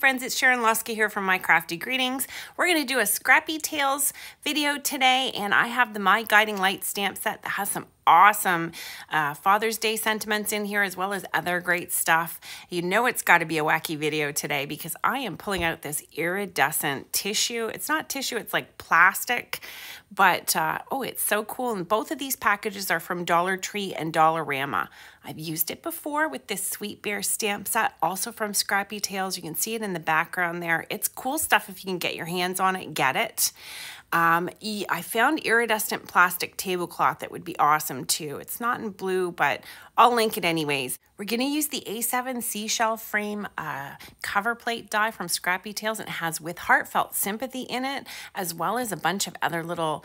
friends, it's Sharon Luska here from My Crafty Greetings. We're going to do a Scrappy Tales video today, and I have the My Guiding Light stamp set that has some awesome Father's Day sentiments in here, as well as other great stuff. You know it's got to be a wacky video today because I am pulling out this iridescent tissue. It's not tissue, it's like plastic, but oh, it's so cool. And both of these packages are from Dollar Tree and Dollarama. I've used it before with this Sweet Bear stamp set, also from Scrappy Tales. You can see it in the background there. It's cool stuff. If you can get your hands on it, get it. I found iridescent plastic tablecloth that would be awesome too. It's not in blue, but I'll link it anyways. We're going to use the A7 Seashell frame cover plate die from Scrappy Tales. It has With Heartfelt Sympathy in it, as well as a bunch of other little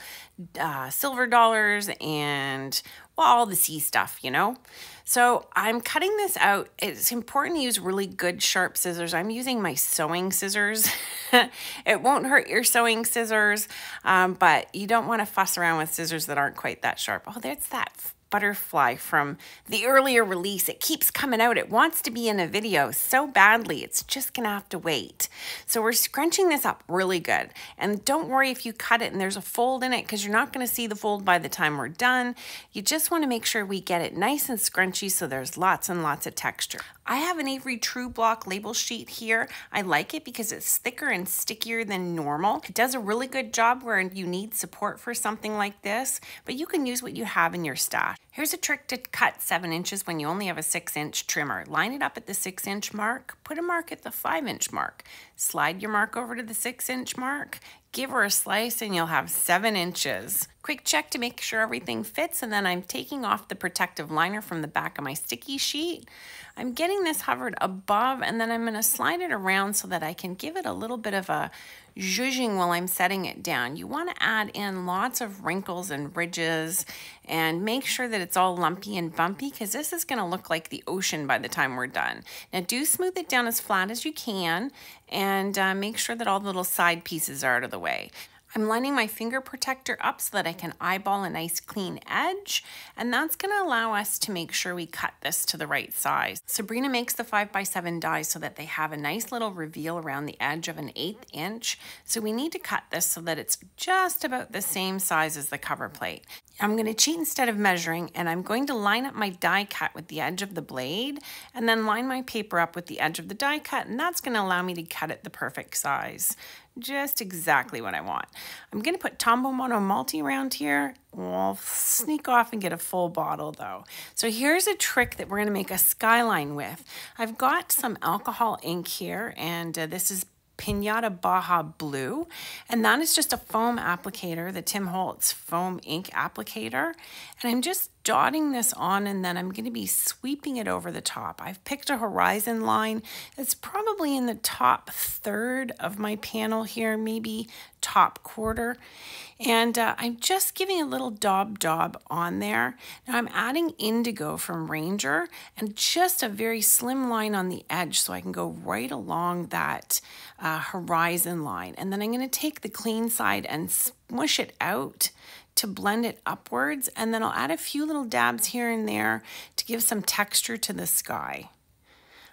silver dollars and, well, all the sea stuff, you know. So I'm cutting this out. It's important to use really good sharp scissors. I'm using my sewing scissors. It won't hurt your sewing scissors, but you don't want to fuss around with scissors that aren't quite that sharp. Oh, there's that butterfly from the earlier release. It keeps coming out. It wants to be in a video so badly. It's just gonna have to wait. So we're scrunching this up really good. And don't worry if you cut it and there's a fold in it, because you're not gonna see the fold by the time we're done. You just wanna make sure we get it nice and scrunchy so there's lots and lots of texture. I have an Avery True Block label sheet here. I like it because it's thicker and stickier than normal. It does a really good job where you need support for something like this, but you can use what you have in your stash. Here's a trick to cut 7 inches when you only have a 6-inch trimmer. Line it up at the 6-inch mark, put a mark at the 5-inch mark. Slide your mark over to the 6-inch mark, give her a slice, and you'll have 7 inches. Quick check to make sure everything fits, and then I'm taking off the protective liner from the back of my sticky sheet. I'm getting this hovered above, and then I'm going to slide it around so that I can give it a little bit of a zhuzhing while I'm setting it down. You want to add in lots of wrinkles and ridges and make sure that it's all lumpy and bumpy, because this is going to look like the ocean by the time we're done. Now do smooth it down as flat as you can, and make sure that all the little side pieces are out of the way. I'm lining my finger protector up so that I can eyeball a nice clean edge, and that's going to allow us to make sure we cut this to the right size. Sabrina makes the 5x7 dies so that they have a nice little reveal around the edge of an 1/8 inch. So we need to cut this so that it's just about the same size as the cover plate. I'm going to cheat instead of measuring, and I'm going to line up my die cut with the edge of the blade and then line my paper up with the edge of the die cut, and that's going to allow me to cut it the perfect size. Just exactly what I want. I'm going to put Tombow Mono Multi around here. We'll sneak off and get a full bottle though. So here's a trick that we're going to make a skyline with. I've got some alcohol ink here, and this is Pinata Baja Blue, and that is just a foam applicator, the Tim Holtz foam ink applicator, and I'm just dotting this on, and then I'm going to be sweeping it over the top. I've picked a horizon line. It's probably in the top third of my panel here, maybe top quarter, and I'm just giving a little daub on there. Now I'm adding indigo from Ranger and just a very slim line on the edge so I can go right along that horizon line, and then I'm going to take the clean side and smush it out to blend it upwards, and then I'll add a few little dabs here and there to give some texture to the sky.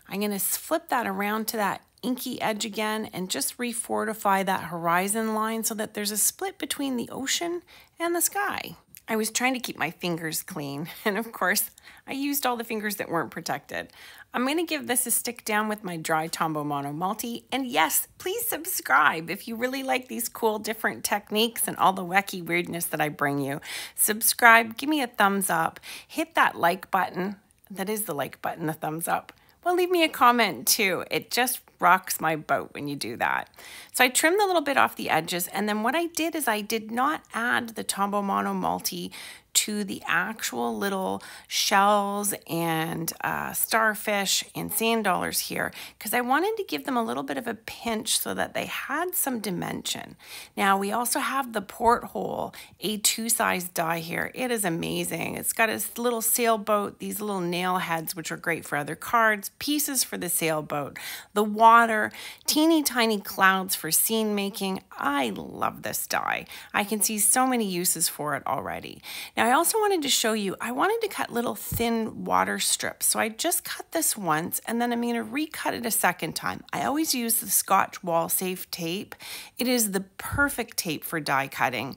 I'm going to flip that around to that inky edge again and just refortify that horizon line so that there's a split between the ocean and the sky. I was trying to keep my fingers clean, and of course I used all the fingers that weren't protected. I'm going to give this a stick down with my dry Tombow Mono Multi, and yes, please subscribe if you really like these cool different techniques and all the wacky weirdness that I bring you. Subscribe, give me a thumbs up, hit that like button. That is the like button, the thumbs up. Well, leave me a comment too. It just rocks my boat when you do that. So I trimmed a little bit off the edges, and then what I did is I did not add the Tombow Mono Multi to the actual little shells and starfish and sand dollars here, because I wanted to give them a little bit of a pinch so that they had some dimension. Now we also have the Porthole A2 size die here. It is amazing. It's got a little sailboat, these little nail heads, which are great for other cards, pieces for the sailboat, the water, teeny tiny clouds for scene making. I love this die. I can see so many uses for it already. Now Now I also wanted to show you, I wanted to cut little thin water strips. So I just cut this once and then I'm going to recut it a second time. I always use the Scotch Wall Safe tape. It is the perfect tape for die cutting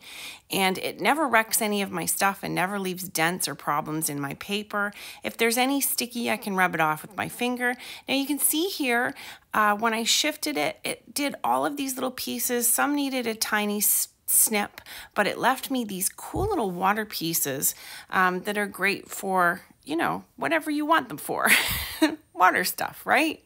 and it never wrecks any of my stuff and never leaves dents or problems in my paper. If there's any sticky, I can rub it off with my finger. Now you can see here, when I shifted it, it did all of these little pieces. Some needed a tiny snip, but it left me these cool little water pieces that are great for, you know, whatever you want them for. Water stuff, right?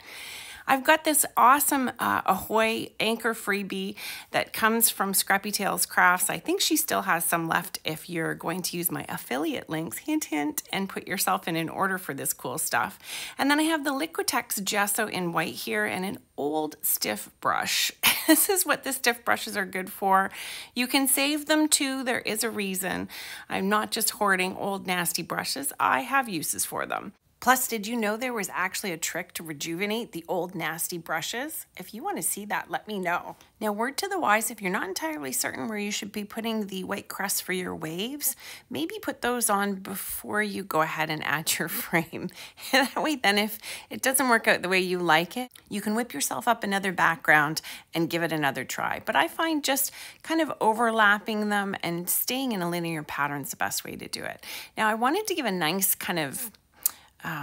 I've got this awesome Ahoy anchor freebie that comes from Scrappy Tales Crafts. I think she still has some left if you're going to use my affiliate links, hint, hint, and put yourself in an order for this cool stuff. And then I have the Liquitex Gesso in white here and an old stiff brush. This is what the stiff brushes are good for. You can save them too. There is a reason. I'm not just hoarding old nasty brushes. I have uses for them. Plus, did you know there was actually a trick to rejuvenate the old nasty brushes? If you want to see that, let me know. Now, word to the wise, if you're not entirely certain where you should be putting the white crust for your waves, maybe put those on before you go ahead and add your frame. That way, then if it doesn't work out the way you like it, you can whip yourself up another background and give it another try. But I find just kind of overlapping them and staying in a linear pattern is the best way to do it. Now, I wanted to give a nice kind of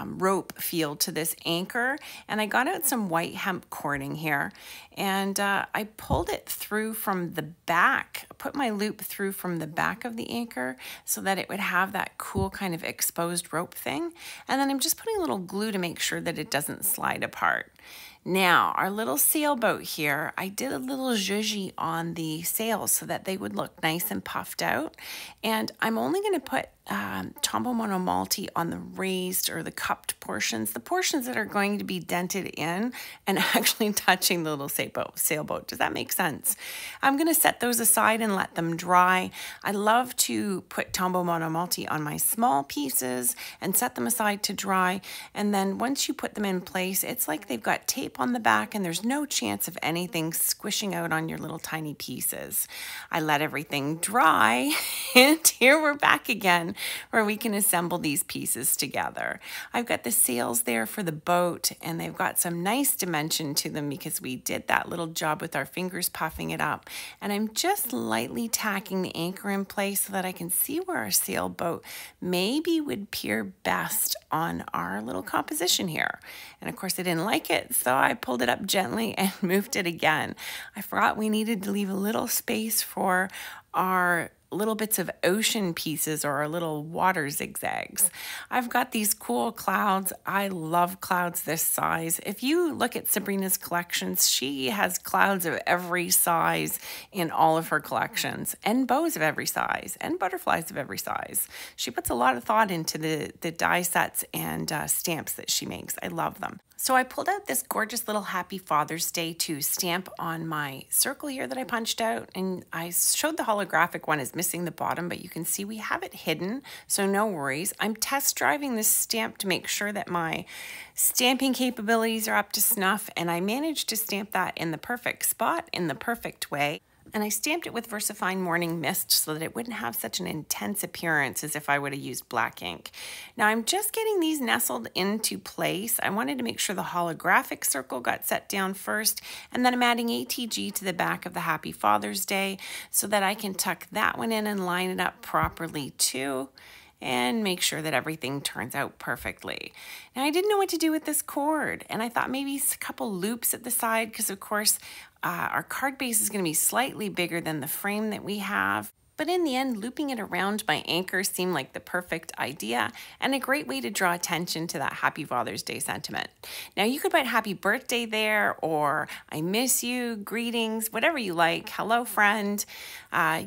rope feel to this anchor, and I got out some white hemp cording here and I pulled it through from the back, put my loop through from the back of the anchor so that it would have that cool kind of exposed rope thing, and then I'm just putting a little glue to make sure that it doesn't slide apart. Now, our little sailboat here, I did a little zhuzhi on the sails so that they would look nice and puffed out. And I'm only going to put Tombow Monomalti on the raised or the cupped portions, the portions that are going to be dented in and actually touching the little sailboat. Does that make sense? I'm going to set those aside and let them dry. I love to put Tombow Monomalti on my small pieces and set them aside to dry. And then once you put them in place, it's like they've got tape on the back and there's no chance of anything squishing out on your little tiny pieces. I let everything dry and here we're back again where we can assemble these pieces together. I've got the sails there for the boat and they've got some nice dimension to them because we did that little job with our fingers puffing it up. And I'm just lightly tacking the anchor in place so that I can see where our sailboat maybe would appear best on our little composition here. And of course I didn't like it, so I pulled it up gently and moved it again. I forgot we needed to leave a little space for our little bits of ocean pieces or our little water zigzags. I've got these cool clouds. I love clouds this size. If you look at Sabrina's collections, she has clouds of every size in all of her collections, and bows of every size, and butterflies of every size. She puts a lot of thought into the die sets and stamps that she makes. I love them. So I pulled out this gorgeous little Happy Father's Day to stamp on my circle here that I punched out, and I showed the holographic one as missing the bottom, but you can see we have it hidden, so no worries. I'm test driving this stamp to make sure that my stamping capabilities are up to snuff, and I managed to stamp that in the perfect spot, in the perfect way. And I stamped it with VersaFine Morning Mist so that it wouldn't have such an intense appearance as if I would have used black ink. Now I'm just getting these nestled into place. I wanted to make sure the holographic circle got set down first, and then I'm adding ATG to the back of the Happy Father's Day so that I can tuck that one in and line it up properly too, and make sure that everything turns out perfectly. Now I didn't know what to do with this cord, and I thought maybe a couple loops at the side because of course our card base is going to be slightly bigger than the frame that we have. But in the end, looping it around my anchor seemed like the perfect idea and a great way to draw attention to that Happy Father's Day sentiment. Now you could put happy birthday there, or I miss you, greetings, whatever you like, hello friend.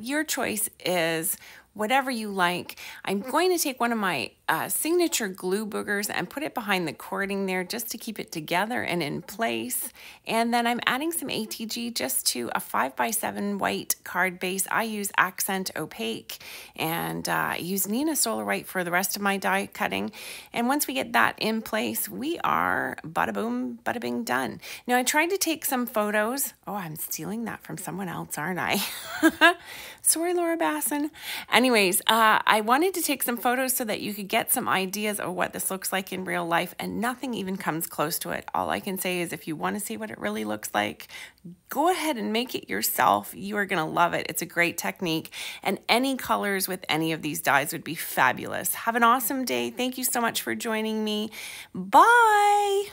Your choice is whatever you like. I'm going to take one of my signature glue boogers and put it behind the cording there just to keep it together and in place. And then I'm adding some ATG just to a 5x7 white card base. I use Accent Opaque, and I use Nina Solar White for the rest of my die cutting. And once we get that in place, we are bada boom, bada bing done. Now I tried to take some photos. Oh, I'm stealing that from someone else, aren't I? Sorry, Laura Basson. Anyways, I wanted to take some photos so that you could get some ideas of what this looks like in real life, and nothing even comes close to it. All I can say is if you want to see what it really looks like, go ahead and make it yourself. You are going to love it. It's a great technique, and any colors with any of these dies would be fabulous. Have an awesome day. Thank you so much for joining me. Bye.